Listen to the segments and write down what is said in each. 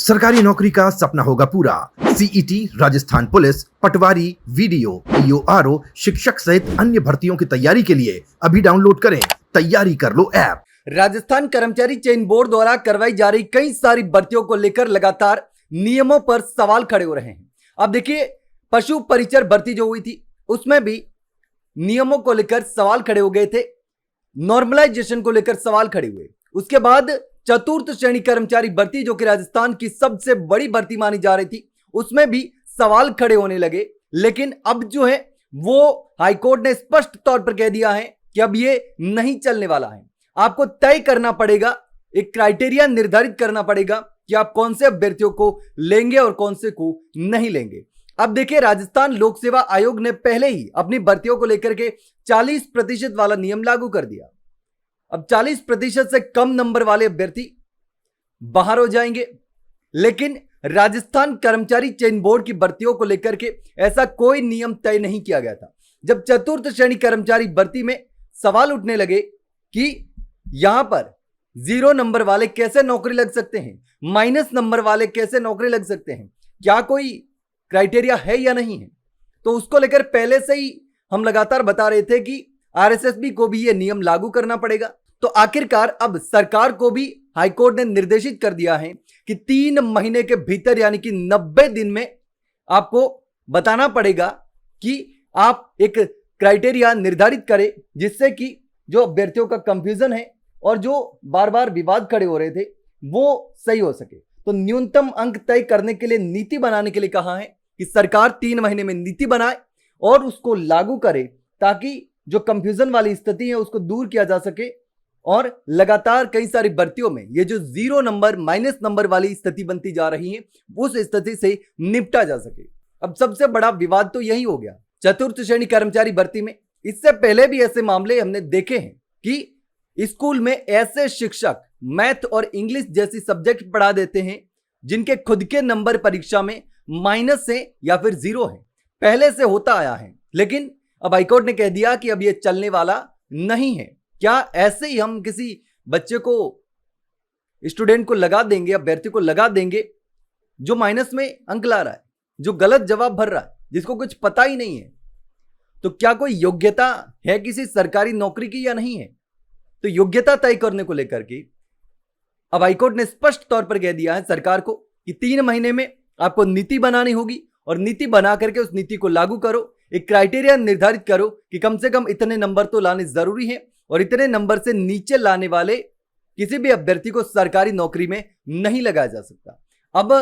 सरकारी नौकरी का सपना होगा पूरा। सीईटी, राजस्थान पुलिस, पटवारी, वीडीओ, ईओआरओ, शिक्षक सहित अन्य भर्तियों की तैयारी के लिए अभी डाउनलोड करें तैयारी कर लो ऐप। राजस्थान कर्मचारी चयन बोर्ड द्वारा करवाई जा रही कई सारी भर्तियों को लेकर लगातार नियमों पर सवाल खड़े हो रहे हैं। अब देखिए, पशु परिचर भर्ती जो हुई थी उसमें भी नियमों को लेकर सवाल खड़े हो गए थे, नॉर्मलाइजेशन को लेकर सवाल खड़े हुए। उसके बाद चतुर्थ श्रेणी कर्मचारी भर्ती जो कि राजस्थान की सबसे बड़ी भर्ती मानी जा रही थी, उसमें भी सवाल खड़े होने लगे। लेकिन अब जो है वो हाईकोर्ट ने स्पष्ट तौर पर कह दिया है कि अब ये नहीं चलने वाला है। आपको तय करना पड़ेगा, एक क्राइटेरिया निर्धारित करना पड़ेगा कि आप कौन से अभ्यर्थियों को लेंगे और कौन से को नहीं लेंगे। अब देखिए, राजस्थान लोक सेवा आयोग ने पहले ही अपनी भर्तियों को लेकर के 40% वाला नियम लागू कर दिया। अब 40% से कम नंबर वाले अभ्यर्थी बाहर हो जाएंगे। लेकिन राजस्थान कर्मचारी चयन बोर्ड की भर्तियों को लेकर के ऐसा कोई नियम तय नहीं किया गया था। जब चतुर्थ श्रेणी कर्मचारी भर्ती में सवाल उठने लगे कि यहां पर 0 नंबर वाले कैसे नौकरी लग सकते हैं, माइनस नंबर वाले कैसे नौकरी लग सकते हैं, क्या कोई क्राइटेरिया है या नहीं है, तो उसको लेकर पहले से ही हम लगातार बता रहे थे कि आरएसएसबी को भी यह नियम लागू करना पड़ेगा। तो आखिरकार अब सरकार को भी हाईकोर्ट ने निर्देशित कर दिया है कि 3 महीने के भीतर यानी कि 90 दिन में आपको बताना पड़ेगा कि आप एक क्राइटेरिया निर्धारित करें जिससे कि जो अभ्यर्थियों का कंफ्यूजन है और जो बार बार विवाद खड़े हो रहे थे वो सही हो सके। तो न्यूनतम अंक तय करने के लिए नीति बनाने के लिए कहा है कि सरकार 3 महीने में नीति बनाए और उसको लागू करे ताकि जो कंफ्यूजन वाली स्थिति है उसको दूर किया जा सके और लगातार कई सारी भर्तियों में ये जो 0 नंबर माइनस नंबर वाली स्थिति बनती जा रही है उस स्थिति से निपटा जा सके। अब सबसे बड़ा विवाद तो यही हो गया चतुर्थ श्रेणी कर्मचारी भर्ती में। इससे पहले भी ऐसे मामले हमने देखे हैं कि स्कूल में ऐसे शिक्षक मैथ और इंग्लिश जैसी सब्जेक्ट पढ़ा देते हैं जिनके खुद के नंबर परीक्षा में माइनस है या फिर 0 है। पहले से होता आया है, लेकिन अब हाईकोर्ट ने कह दिया कि अब यह चलने वाला नहीं है। क्या ऐसे ही हम किसी बच्चे को, स्टूडेंट को लगा देंगे, अभ्यर्थी को लगा देंगे जो माइनस में अंक ला रहा है, जो गलत जवाब भर रहा है, जिसको कुछ पता ही नहीं है? तो क्या कोई योग्यता है किसी सरकारी नौकरी की या नहीं है? तो योग्यता तय करने को लेकर के अब हाईकोर्ट ने स्पष्ट तौर पर कह दिया है सरकार को कि 3 महीने में आपको नीति बनानी होगी और नीति बना करके उस नीति को लागू करो। एक क्राइटेरिया निर्धारित करो कि कम से कम इतने नंबर तो लाने जरूरी है और इतने नंबर से नीचे लाने वाले किसी भी अभ्यर्थी को सरकारी नौकरी में नहीं लगाया जा सकता। अब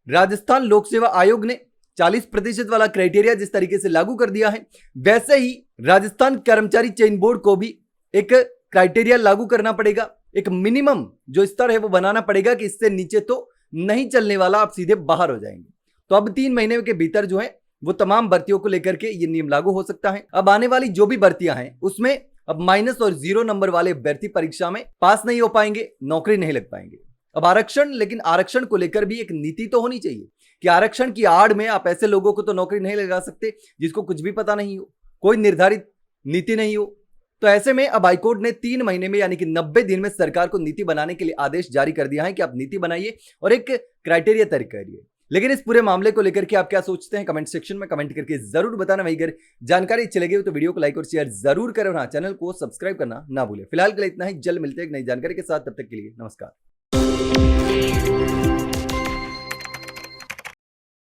राजस्थान लोक सेवा आयोग ने 40% वाला क्राइटेरिया जिस तरीके से लागू कर दिया है, वैसे ही राजस्थान कर्मचारी चयन बोर्ड को भी एक क्राइटेरिया लागू करना पड़ेगा। एक मिनिमम जो स्तर है वो बनाना पड़ेगा कि इससे नीचे तो नहीं चलने वाला, आप सीधे बाहर हो जाएंगे। तो अब 3 महीने के भीतर जो है वो तमाम भर्तियों को लेकर के ये नियम लागू हो सकता है। अब आने वाली जो भी भर्तियां हैं उसमें अब माइनस और 0 नंबर वाले अभ्यर्थी परीक्षा में पास नहीं हो पाएंगे, नौकरी नहीं लग पाएंगे। अब आरक्षण, लेकिन आरक्षण को लेकर भी एक नीति तो होनी चाहिए कि आरक्षण की आड़ में आप ऐसे लोगों को तो नौकरी नहीं लगा सकते जिसको कुछ भी पता नहीं हो, कोई निर्धारित नीति नहीं हो। तो ऐसे में अब हाईकोर्ट ने 3 महीने में यानी कि 90 दिन में सरकार को नीति बनाने के लिए आदेश जारी कर दिया है कि आप नीति बनाइए और एक क्राइटेरिया तय करिए। लेकिन इस पूरे मामले को लेकर के आप क्या सोचते हैं, कमेंट सेक्शन में कमेंट करके जरूर बताना। वही अगर जानकारी अच्छी लगी हो तो वीडियो को लाइक और शेयर जरूर करें और हाँ, चैनल को सब्सक्राइब करना ना भूलें। फिलहाल के लिए इतना ही, जल्द मिलते हैं एक नई जानकारी के साथ। तब तक के लिए नमस्कार।